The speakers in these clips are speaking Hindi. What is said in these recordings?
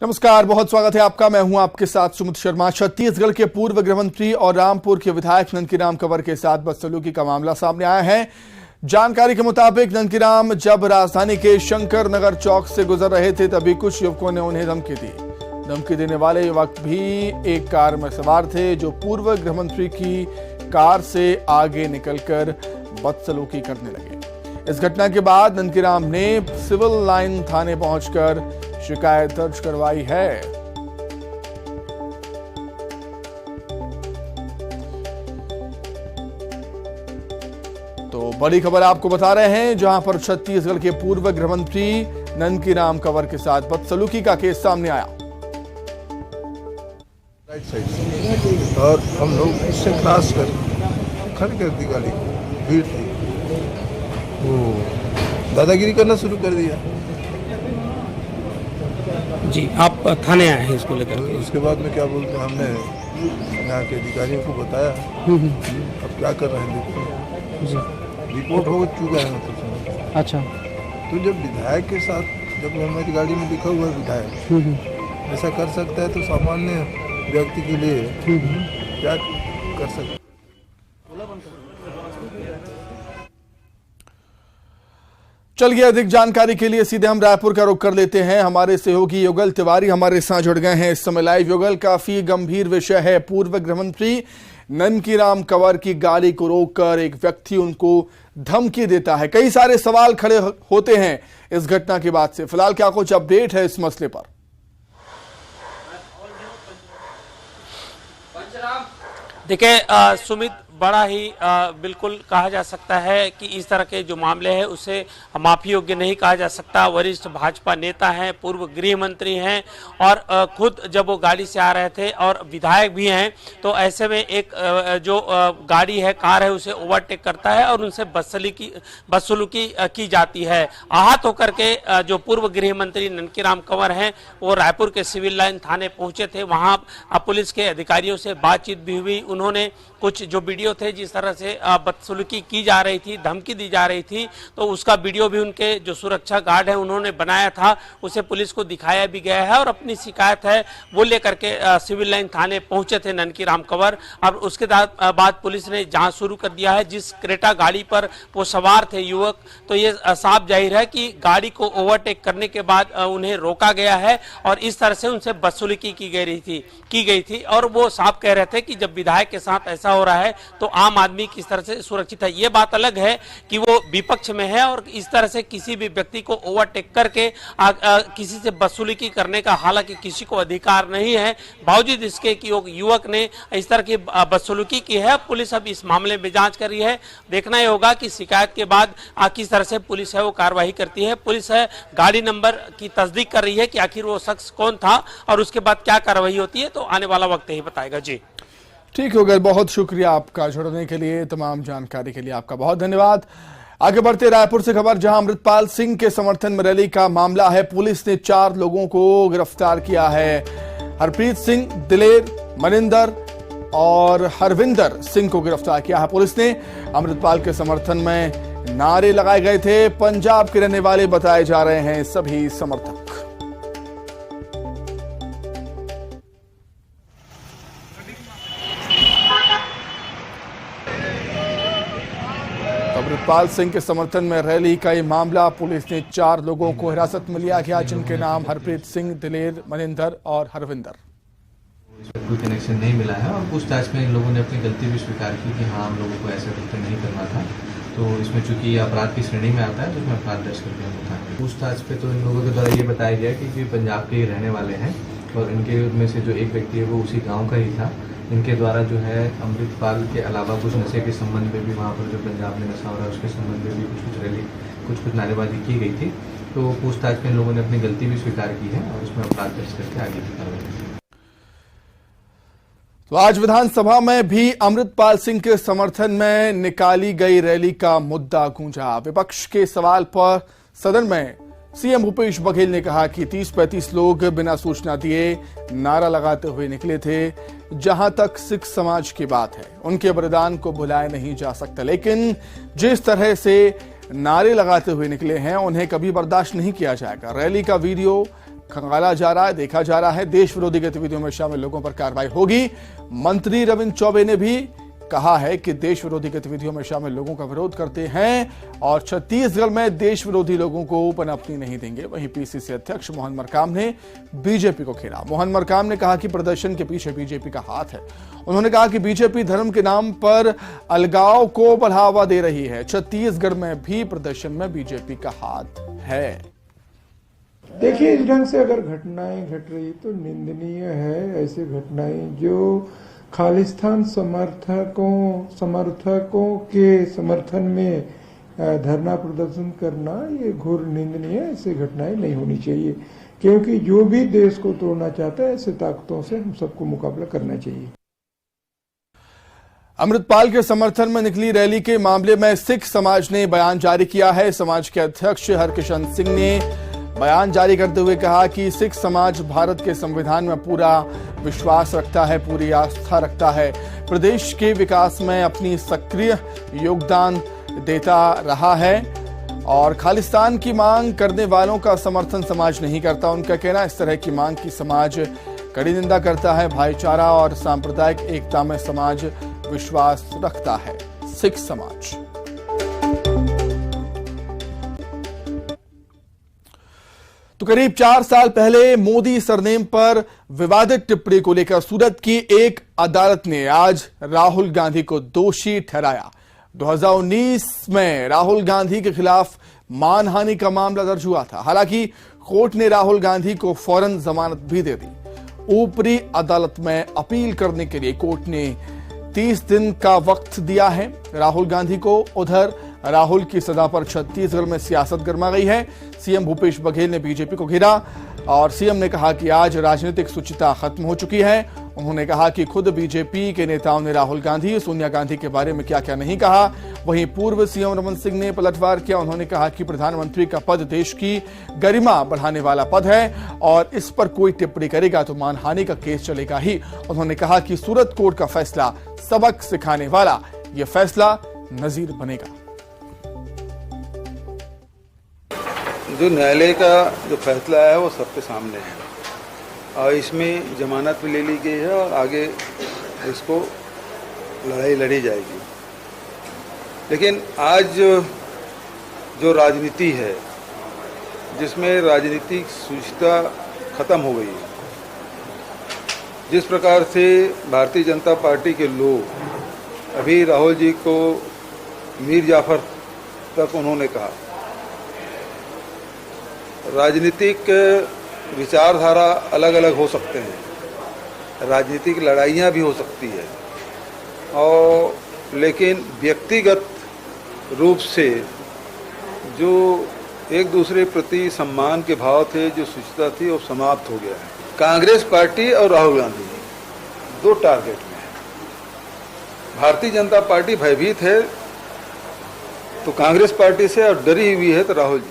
नमस्कार, बहुत स्वागत है आपका। मैं हूं आपके साथ सुमित शर्मा। छत्तीसगढ़ के पूर्व गृह मंत्री और रामपुर के विधायक ननकीराम कंवर के साथ बदसलूकी का मामला सामने आया है। जानकारी के मुताबिक ननकीराम जब राजधानी के शंकर नगर चौक से गुजर रहे थे तभी कुछ युवकों ने उन्हें धमकी दी। धमकी देने वाले युवक भी एक कार में सवार थे जो पूर्व गृह मंत्री की कार से आगे निकलकर बदसलूकी करने लगे। इस घटना के बाद ननकीराम ने सिविल लाइन थाने पहुंचकर शिकायत दर्ज करवाई है। तो बड़ी खबर आपको बता रहे हैं, जहां पर छत्तीसगढ़ के पूर्व गृह मंत्री ननकीराम कंवर के साथ बदसलूकी का केस सामने आया। राइट साइड से और हम लोग इससे क्रॉस कर खड़ी कर दी गाड़ी, भीड़ थी, वो दादागिरी करना शुरू कर दिया। जी, आप थाने आए हैं इसको लेकर? उसके बाद में क्या बोलते हैं, हमने यहाँ के अधिकारियों को बताया। अब क्या कर रहे हैं देखो, रिपोर्ट हो चुका है मतलब। अच्छा, तो जब विधायक के साथ, जब हमारी गाड़ी में लिखा हुआ है विधायक ऐसा कर सकता है तो सामान्य व्यक्ति के लिए क्या कर सकते। चलिए, अधिक जानकारी के लिए सीधे हम रायपुर का रुख कर लेते हैं। हमारे सहयोगी युगल तिवारी हमारे साथ जुड़ गए हैं इस समय लाइव। युगल, काफी गंभीर विषय है। पूर्व गृह मंत्री ननकीराम कंवर की गाड़ी को रोककर एक व्यक्ति उनको धमकी देता है। कई सारे सवाल खड़े होते हैं इस घटना के बाद से। फिलहाल क्या कुछ अपडेट है इस मसले पर? देखिए सुमित, बड़ा ही बिल्कुल कहा जा सकता है कि इस तरह के जो मामले हैं उसे माफी योग्य नहीं कहा जा सकता। वरिष्ठ भाजपा नेता हैं, पूर्व गृह मंत्री हैं और खुद जब वो गाड़ी से आ रहे थे और विधायक भी हैं, तो ऐसे में एक जो गाड़ी है, कार है, उसे ओवरटेक करता है और उनसे बदसलूकी की जाती है। आहत होकर के जो पूर्व गृह मंत्री ननकीराम कंवर हैं वो रायपुर के सिविल लाइन थाने पहुंचे थे। वहां पुलिस के अधिकारियों से बातचीत भी हुई। उन्होंने कुछ जो वीडियो थे जिस तरह से बदसलूकी की जा रही थी, धमकी दी जा रही थी, तो उसका वीडियो भी उनके जो सुरक्षा गार्ड है उन्होंने बनाया था, उसे पुलिस को दिखाया भी गया है और अपनी शिकायत है वो लेकर के सिविल लाइन थाने पहुंचे थे ननकीराम कंवर। अब उसके बाद पुलिस ने जांच शुरू कर दिया है। जिस क्रेटा गाड़ी पर वो सवार थे युवक, तो ये साफ जाहिर है कि गाड़ी को ओवरटेक करने के बाद उन्हें रोका गया है और इस तरह से उनसे बदसलूकी की गई थी और वो साफ कह रहे थे कि जब विधायक के साथ ऐसा हो रहा है तो आम आदमी किस तरह से सुरक्षित है। ये बात अलग है कि वो विपक्ष में है और इस तरह से किसी भी व्यक्ति को ओवरटेक करके किसी से बदसलूकी करने का हालांकि किसी को अधिकार नहीं है। बावजूद इसके कि युवक ने इस तरह की बदसलूकी की है। पुलिस अब इस मामले में जांच कर रही है। देखना ही होगा कि शिकायत के बाद किस तरह से पुलिस है वो कार्रवाई करती है। पुलिस है गाड़ी नंबर की तस्दीक कर रही है कि आखिर वो शख्स कौन था और उसके बाद क्या कार्रवाई होती है, तो आने वाला वक्त ही बताएगा। जी ठीक हो गया, बहुत शुक्रिया आपका जुड़ने के लिए, तमाम जानकारी के लिए आपका बहुत धन्यवाद। आगे बढ़ते रायपुर से खबर, जहां अमृतपाल सिंह के समर्थन में रैली का मामला है। पुलिस ने 4 लोगों को गिरफ्तार किया है। हरप्रीत सिंह, दिलेर, मनिंदर और हरविंदर सिंह को गिरफ्तार किया है पुलिस ने। अमृतपाल के समर्थन में नारे लगाए गए थे। पंजाब के रहने वाले बताए जा रहे हैं सभी समर्थक। अमृतपाल सिंह के समर्थन में रैली का ये मामला, पुलिस ने 4 लोगों को हिरासत में लिया गया, जिनके नाम हरप्रीत सिंह, दिलेर, मनिंदर और हरविंदर। कोई कनेक्शन नहीं मिला है और पूछताछ में इन लोगों ने अपनी गलती भी स्वीकार की कि हाँ, हम लोगों को ऐसा कृत्य नहीं करना था। तो इसमें चूंकि अपराध की श्रेणी में आता है तो इसमें अपराध दर्ज कर दिया था। पूछताछ पे तो इन लोगों के द्वारा ये बताया गया कि पंजाब के ही रहने वाले हैं और इनके में से जो एक व्यक्ति है वो उसी गाँव का ही था। इनके द्वारा जो है अमृतपाल के अलावा कुछ नशे के संबंध में भी, वहाँ पर जो पंजाब में नशा हो रहा है उसके संबंध में भी कुछ रैली, कुछ नारेबाजी की गई थी। तो पूछताछ में इन लोगों ने अपनी गलती भी स्वीकार की है और उसमें अपराध दर्ज करके आगे की कार्रवाई की। तो आज विधानसभा में भी अमृतपाल सिंह के समर्थन में निकाली गई रैली का मुद्दा गूंजा। विपक्ष के सवाल पर सदन में सीएम भूपेश बघेल ने कहा कि 30-35 लोग बिना सूचना दिए नारा लगाते हुए निकले थे। जहां तक सिख समाज की बात है, उनके बलिदान को भुलाया नहीं जा सकता, लेकिन जिस तरह से नारे लगाते हुए निकले हैं उन्हें कभी बर्दाश्त नहीं किया जाएगा। रैली का वीडियो खंगाला जा रहा है, देखा जा रहा है। देश विरोधी गतिविधियों में शामिल लोगों पर कार्रवाई होगी। मंत्री रविंद्र चौबे ने भी कहा है कि देश विरोधी गतिविधियों में शामिल लोगों का विरोध करते हैं और छत्तीसगढ़ में देश विरोधी लोगों को पनपने नहीं देंगे। वहीं पीसीसी अध्यक्ष मोहन मरकाम ने बीजेपी को घेरा। मोहन मरकाम ने कहा कि प्रदर्शन के पीछे बीजेपी का हाथ है। उन्होंने कहा कि बीजेपी धर्म के नाम पर अलगाव को बढ़ावा दे रही है। छत्तीसगढ़ में भी प्रदर्शन में बीजेपी का हाथ है। देखिए, इस ढंग से अगर घटनाएं घट रही तो निंदनीय है। ऐसी घटनाएं जो खालिस्तान समर्थकों के समर्थन में धरना प्रदर्शन करना, ये घोर निंदनीय है। ऐसी घटनाएं नहीं होनी चाहिए, क्योंकि जो भी देश को तोड़ना चाहता है ऐसे ताकतों से हम सबको मुकाबला करना चाहिए। अमृतपाल के समर्थन में निकली रैली के मामले में सिख समाज ने बयान जारी किया है। समाज के अध्यक्ष हरकिशन सिंह ने बयान जारी करते हुए कहा कि सिख समाज भारत के संविधान में पूरा विश्वास रखता है, पूरी आस्था रखता है, प्रदेश के विकास में अपनी सक्रिय योगदान देता रहा है और खालिस्तान की मांग करने वालों का समर्थन समाज नहीं करता। उनका कहना, इस तरह की मांग की समाज कड़ी निंदा करता है। भाईचारा और सांप्रदायिक एकता में समाज विश्वास रखता है। सिख समाज तो करीब 4 साल पहले मोदी सरनेम पर विवादित टिप्पणी को लेकर सूरत की एक अदालत ने आज राहुल गांधी को दोषी ठहराया। 2019 में राहुल गांधी के खिलाफ मानहानि का मामला दर्ज हुआ था। हालांकि कोर्ट ने राहुल गांधी को फौरन जमानत भी दे दी। ऊपरी अदालत में अपील करने के लिए कोर्ट ने 30 दिन का वक्त दिया है राहुल गांधी को। उधर राहुल की सजा पर छत्तीसगढ़ में सियासत गर्मा गई है। सीएम भूपेश बघेल ने बीजेपी को घेरा और सीएम ने कहा कि आज राजनीतिक शुचिता खत्म हो चुकी है। उन्होंने कहा कि खुद बीजेपी के नेताओं ने राहुल गांधी, सोनिया गांधी के बारे में क्या क्या नहीं कहा। वहीं पूर्व सीएम रमन सिंह ने पलटवार किया। उन्होंने कहा कि प्रधानमंत्री का पद देश की गरिमा बढ़ाने वाला पद है और इस पर कोई टिप्पणी करेगा तो मानहानि का केस चलेगा ही। उन्होंने कहा कि सूरत कोर्ट का फैसला सबक सिखाने वाला, यह फैसला नजीर बनेगा। जो न्यायालय का जो फैसला है वो सबके सामने है और इसमें जमानत भी ले ली गई है और आगे इसको लड़ाई लड़ी जाएगी। लेकिन आज जो राजनीति है, जिसमें राजनीतिक शुचिता खत्म हो गई है, जिस प्रकार से भारतीय जनता पार्टी के लोग अभी राहुल जी को मीर जाफर तक उन्होंने कहा, राजनीतिक विचारधारा अलग अलग हो सकते हैं, राजनीतिक लड़ाइयाँ भी हो सकती है और लेकिन व्यक्तिगत रूप से जो एक दूसरे प्रति सम्मान के भाव थे, जो शुचिता थी, वो समाप्त हो गया है। कांग्रेस पार्टी और राहुल गांधी दो टारगेट में है। भारतीय जनता पार्टी भयभीत है तो कांग्रेस पार्टी से और डरी हुई है तो राहुल जी।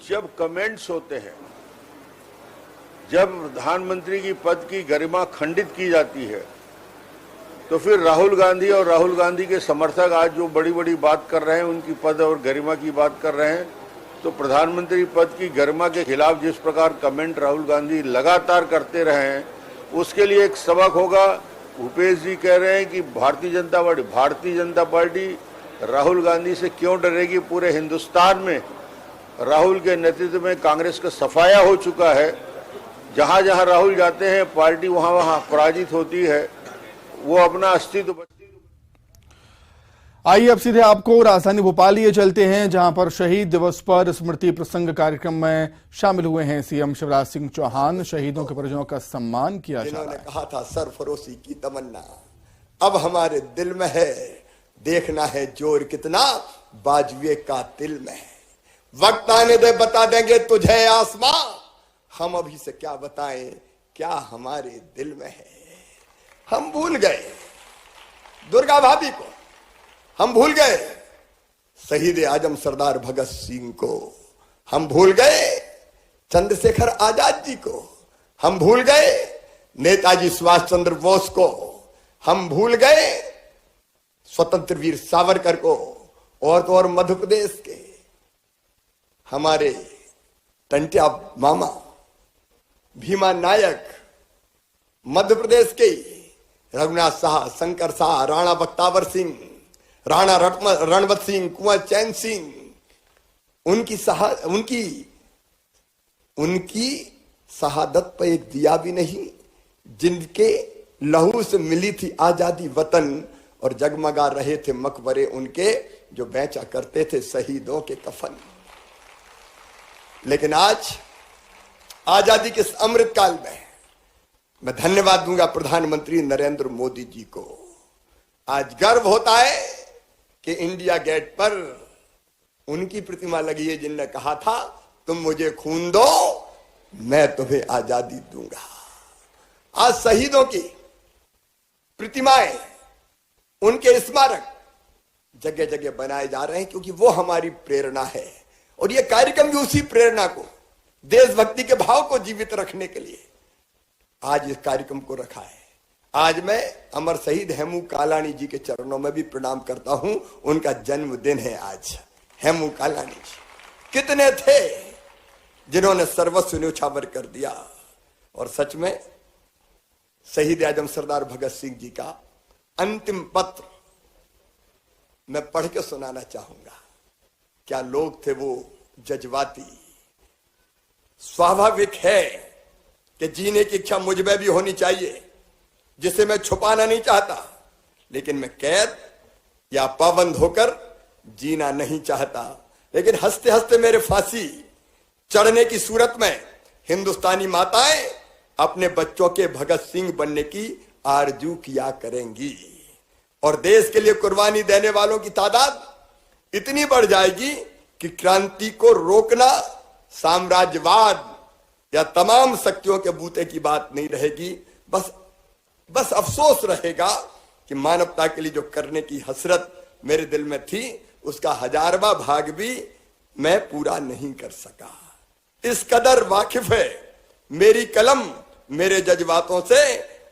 जब कमेंट्स होते हैं, जब प्रधानमंत्री की पद की गरिमा खंडित की जाती है, तो फिर राहुल गांधी और राहुल गांधी के समर्थक आज जो बड़ी बड़ी बात कर रहे हैं, उनकी पद और गरिमा की बात कर रहे हैं, तो प्रधानमंत्री पद की गरिमा के खिलाफ जिस प्रकार कमेंट राहुल गांधी लगातार करते रहे हैं, उसके लिए एक सबक होगा। भूपेश जी कह रहे हैं कि भारतीय जनता पार्टी राहुल गांधी से क्यों डरेगी। पूरे हिंदुस्तान में राहुल के नेतृत्व में कांग्रेस का सफाया हो चुका है। जहां जहां राहुल जाते हैं, पार्टी वहां वहां पराजित होती है। वो अपना अस्तित्व। आइए अब सीधे आपको राजधानी भोपाल लिए चलते हैं, जहां पर शहीद दिवस पर स्मृति प्रसंग कार्यक्रम में शामिल हुए हैं सीएम शिवराज सिंह चौहान। शहीदों के परिजनों का सम्मान किया जा रहा है। कहा था सरफरोशी की तमन्ना अब हमारे दिल में है, देखना है जोर कितना बाजुए का दिल में है। वक्त आने दे बता देंगे तुझे आसमां, हम अभी से क्या बताएं क्या हमारे दिल में है। हम भूल गए दुर्गा भाभी को, हम भूल गए शहीद आजम सरदार भगत सिंह को, हम भूल गए चंद्रशेखर आजाद जी को, हम भूल गए नेताजी सुभाष चंद्र बोस को, हम भूल गए स्वतंत्र वीर सावरकर को और तो और मध्य प्रदेश के हमारे टंटिया मामा भीमा नायक, मध्य प्रदेश के रघुनाथ साह, शंकर शाह, राणा बख्तावर सिंह, राणा रणवत सिंह, कुंवर चैन सिंह, उनकी शहादत पर एक दिया भी नहीं, जिनके लहू से मिली थी आजादी वतन और जगमगा रहे थे मकबरे उनके, जो बेचा करते थे शहीदों के कफन। लेकिन आज आजादी के इस अमृत काल में मैं धन्यवाद दूंगा प्रधानमंत्री नरेंद्र मोदी जी को। आज गर्व होता है कि इंडिया गेट पर उनकी प्रतिमा लगी है, जिनने कहा था तुम मुझे खून दो, मैं तुम्हें आजादी दूंगा। आज शहीदों की प्रतिमाएं, उनके स्मारक जगह जगह बनाए जा रहे हैं, क्योंकि वो हमारी प्रेरणा है। और ये कार्यक्रम भी उसी प्रेरणा को, देशभक्ति के भाव को जीवित रखने के लिए आज इस कार्यक्रम को रखा है। आज मैं अमर शहीद हेमू कालानी जी के चरणों में भी प्रणाम करता हूं। उनका जन्मदिन है आज। हेमू कालानी जी कितने थे जिन्होंने सर्वस्व न्यौछावर कर दिया। और सच में शहीद आजम सरदार भगत सिंह जी का अंतिम पत्र मैं पढ़ के सुनाना चाहूंगा। क्या लोग थे वो जज्बाती। स्वाभाविक है कि जीने की इच्छा मुझ में भी होनी चाहिए, जिसे मैं छुपाना नहीं चाहता, लेकिन मैं कैद या पाबंद होकर जीना नहीं चाहता। लेकिन हंसते हंसते मेरे फांसी चढ़ने की सूरत में हिंदुस्तानी माताएं अपने बच्चों के भगत सिंह बनने की आरजू किया करेंगी, और देश के लिए कुर्बानी देने वालों की तादाद इतनी बढ़ जाएगी कि क्रांति को रोकना साम्राज्यवाद या तमाम शक्तियों के बूते की बात नहीं रहेगी। बस अफसोस रहेगा कि मानवता के लिए जो करने की हसरत मेरे दिल में थी, उसका 1000वां भाग भी मैं पूरा नहीं कर सका। इस कदर वाकिफ है मेरी कलम मेरे जज्बातों से,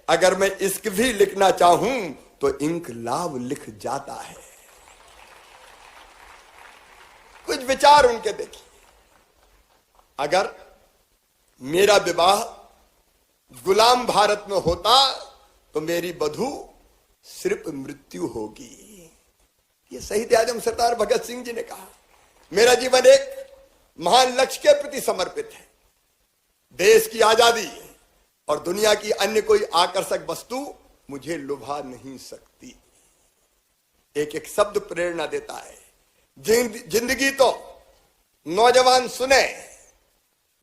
अगर मैं इश्क भी लिखना चाहूं तो इंकलाब लिख जाता है। कुछ विचार उनके देखिए। अगर मेरा विवाह गुलाम भारत में होता तो मेरी बधू सिर्फ मृत्यु होगी। ये शहीद आजम सरदार भगत सिंह जी ने कहा। मेरा जीवन एक महान लक्ष्य के प्रति समर्पित है। देश की आजादी और दुनिया की अन्य कोई आकर्षक वस्तु मुझे लुभा नहीं सकती। एक एक शब्द प्रेरणा देता है। जिंदगी तो नौजवान सुने,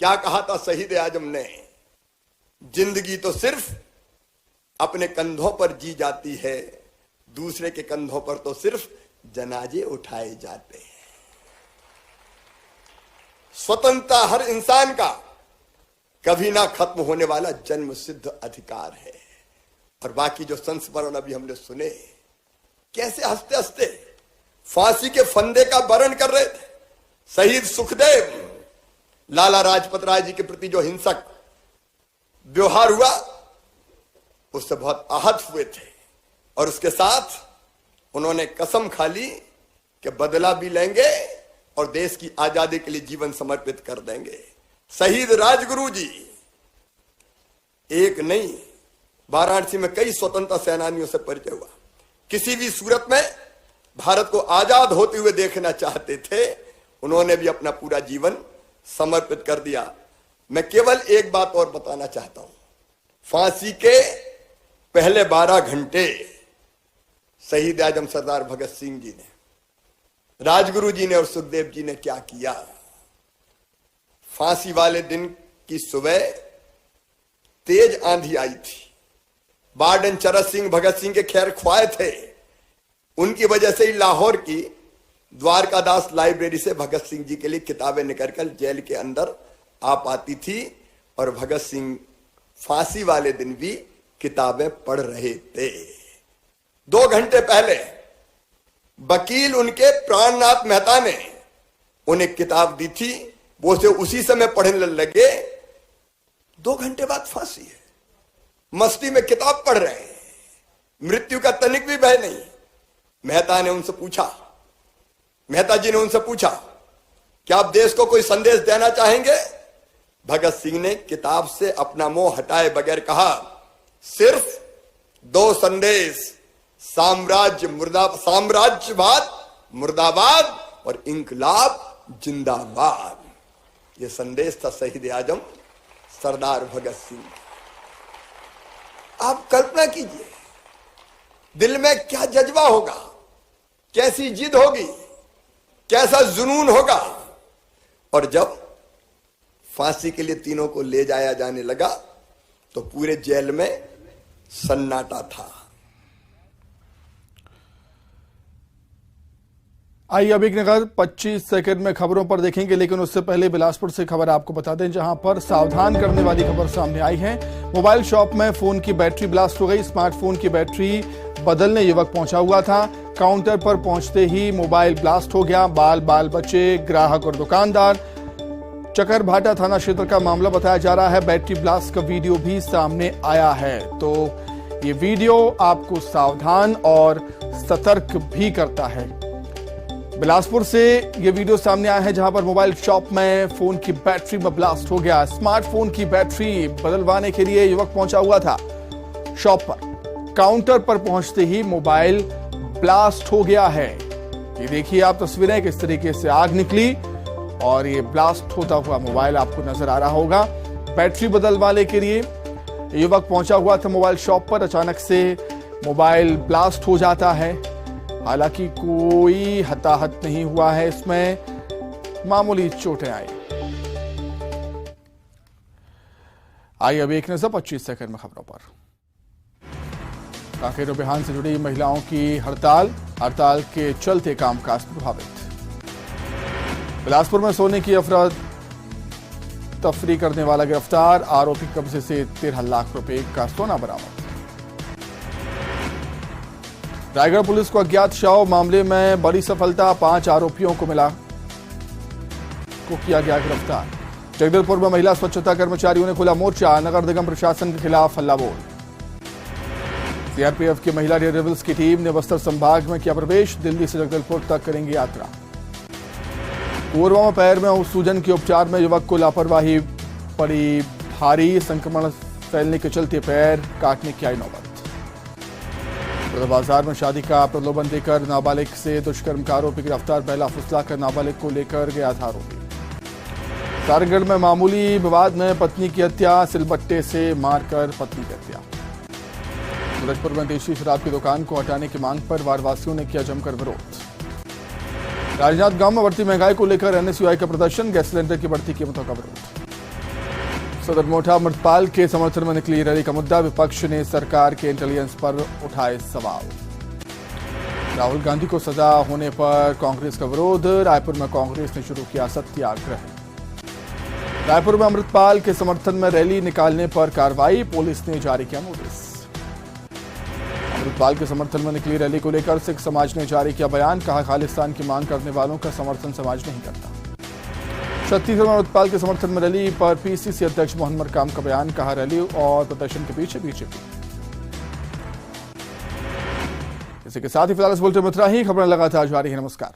क्या कहा था शहीद आजम ने, जिंदगी तो सिर्फ अपने कंधों पर जी जाती है, दूसरे के कंधों पर तो सिर्फ जनाजे उठाए जाते हैं। स्वतंत्रता हर इंसान का कभी ना खत्म होने वाला जन्म सिद्ध अधिकार है। और बाकी जो संस्मरण अभी हमने सुने, कैसे हंसते हंसते फांसी के फंदे का वर्ण कर रहे थे। शहीद सुखदेव, लाला लाजपत राय जी के प्रति जो हिंसक व्यवहार हुआ, उससे बहुत आहत हुए थे, और उसके साथ उन्होंने कसम खा ली कि बदला भी लेंगे और देश की आजादी के लिए जीवन समर्पित कर देंगे। शहीद राजगुरु जी, एक नहीं, वाराणसी में कई स्वतंत्रता सेनानियों से परिचय हुआ। किसी भी सूरत में भारत को आजाद होते हुए देखना चाहते थे, उन्होंने भी अपना पूरा जीवन समर्पित कर दिया। मैं केवल एक बात और बताना चाहता हूं। फांसी के पहले 12 घंटे शहीद आजम सरदार भगत सिंह जी ने, राजगुरु जी ने और सुखदेव जी ने क्या किया। फांसी वाले दिन की सुबह तेज आंधी आई थी। वार्डन चरत सिंह भगत सिंह के खैर ख्वाह थे। उनकी वजह से ही लाहौर की द्वारकादास लाइब्रेरी से भगत सिंह जी के लिए किताबें निकलकर जेल के अंदर आ पाती थी, और भगत सिंह फांसी वाले दिन भी किताबें पढ़ रहे थे। 2 घंटे पहले वकील उनके प्राणनाथ मेहता ने उन्हें किताब दी थी, वो उसे उसी समय पढ़ने लगे। 2 घंटे बाद फांसी है। मस्ती में किताब पढ़ रहे हैं, मृत्यु का तनिक भी भय नहीं। मेहता जी ने उनसे पूछा, क्या आप देश को कोई संदेश देना चाहेंगे? भगत सिंह ने किताब से अपना मोह हटाए बगैर कहा, सिर्फ 2 संदेश, साम्राज्यवाद मुर्दाबाद और इंकलाब जिंदाबाद। ये संदेश था शहीद आजम सरदार भगत सिंह। आप कल्पना कीजिए दिल में क्या जज्बा होगा, कैसी जिद होगी, कैसा जुनून होगा। और जब फांसी के लिए तीनों को ले जाया जाने लगा तो पूरे जेल में सन्नाटा था। आइए अब एक नजर 25 सेकंड में खबरों पर देखेंगे, लेकिन उससे पहले बिलासपुर से खबर आपको बता दें, जहां पर सावधान करने वाली खबर सामने आई है। मोबाइल शॉप में फोन की बैटरी ब्लास्ट हो गई। स्मार्टफोन की बैटरी बदलने युवक पहुंचा हुआ था। काउंटर पर पहुंचते ही मोबाइल ब्लास्ट हो गया। बाल बचे ग्राहक और दुकानदार। चकरभाटा थाना क्षेत्र का मामला बताया जा रहा है। बैटरी ब्लास्ट का वीडियो भी सामने आया है। तो ये वीडियो आपको सावधान और सतर्क भी करता है। बिलासपुर से ये वीडियो सामने आया है, जहां पर मोबाइल शॉप में फोन की बैटरी में ब्लास्ट हो गया। स्मार्टफोन की बैटरी बदलवाने के लिए युवक पहुंचा हुआ था शॉप पर। काउंटर पर पहुंचते ही मोबाइल ब्लास्ट हो गया है। ये देखिए आप तस्वीरें, किस तरीके से आग निकली और ये ब्लास्ट होता हुआ मोबाइल आपको नजर आ रहा होगा। बैटरी बदलवाने के लिए युवक पहुंचा हुआ था मोबाइल शॉप पर। अचानक से मोबाइल ब्लास्ट हो जाता है। हालांकि कोई हताहत नहीं हुआ है, इसमें मामूली चोटें आई। आइए अब एक नजर 25 सेकंड में खबरों पर। कांकेर और बिहान से जुड़ी महिलाओं की हड़ताल के चलते कामकाज प्रभावित। बिलासपुर में सोने की अफरा तफरी करने वाला गिरफ्तार। आरोपी कब्जे से 13 लाख रुपए का सोना बरामद। रायगढ़ पुलिस को अज्ञात शव मामले में बड़ी सफलता। 5 आरोपियों को किया गया गिरफ्तार। जगदलपुर में महिला स्वच्छता कर्मचारियों ने खुला मोर्चा। नगर निगम प्रशासन के खिलाफ हल्ला बोल। सीआरपीएफ की महिला डेयरडेविल्स की टीम ने बस्तर संभाग में किया प्रवेश। दिल्ली से जगदलपुर तक करेंगे यात्रा। कोरबा में पैर में सूजन के उपचार में युवक को लापरवाही पड़ी भारी। संक्रमण फैलने के चलते पैर काटने की आई नौबत। बाजार में शादी का प्रलोभन देकर नाबालिग से दुष्कर्म का आरोपी गिरफ्तार। पहला फुसला कर नाबालिग को लेकर गया था आरोपी। सारंगढ़ में मामूली विवाद में पत्नी की हत्या। सिलबट्टे से मारकर पत्नी की हत्या। सूरजपुर में देशी शराब की दुकान को हटाने की मांग पर वारवासियों ने किया जमकर विरोध। राजनांदगांव में बढ़ती महंगाई को लेकर एनएसयूआई का प्रदर्शन। गैस सिलेंडर की बढ़ती कीमतों का विरोध। सदर मोटा अमृतपाल के समर्थन में निकली रैली का मुद्दा। विपक्ष ने सरकार के इंटेलिजेंस पर उठाए सवाल। राहुल गांधी को सजा होने पर कांग्रेस का विरोध। रायपुर में कांग्रेस ने शुरू किया सत्याग्रह। रायपुर में अमृतपाल के समर्थन में रैली निकालने पर कार्रवाई। पुलिस ने जारी किया नोटिस। अमृतपाल के समर्थन में निकली रैली को लेकर सिख समाज ने जारी किया बयान। कहा, खालिस्तान की मांग करने वालों का समर्थन समाज नहीं करता। छत्तीसगढ़ में अमृतपाल के समर्थन में रैली पर पीसीसी अध्यक्ष मोहन मरकाम का बयान। कहा, रैली और प्रदर्शन के पीछे बीजेपी। इसी के साथ ही फिलहाल इस बुलेटिन में इतना ही। खबरें लगातार जारी है। नमस्कार।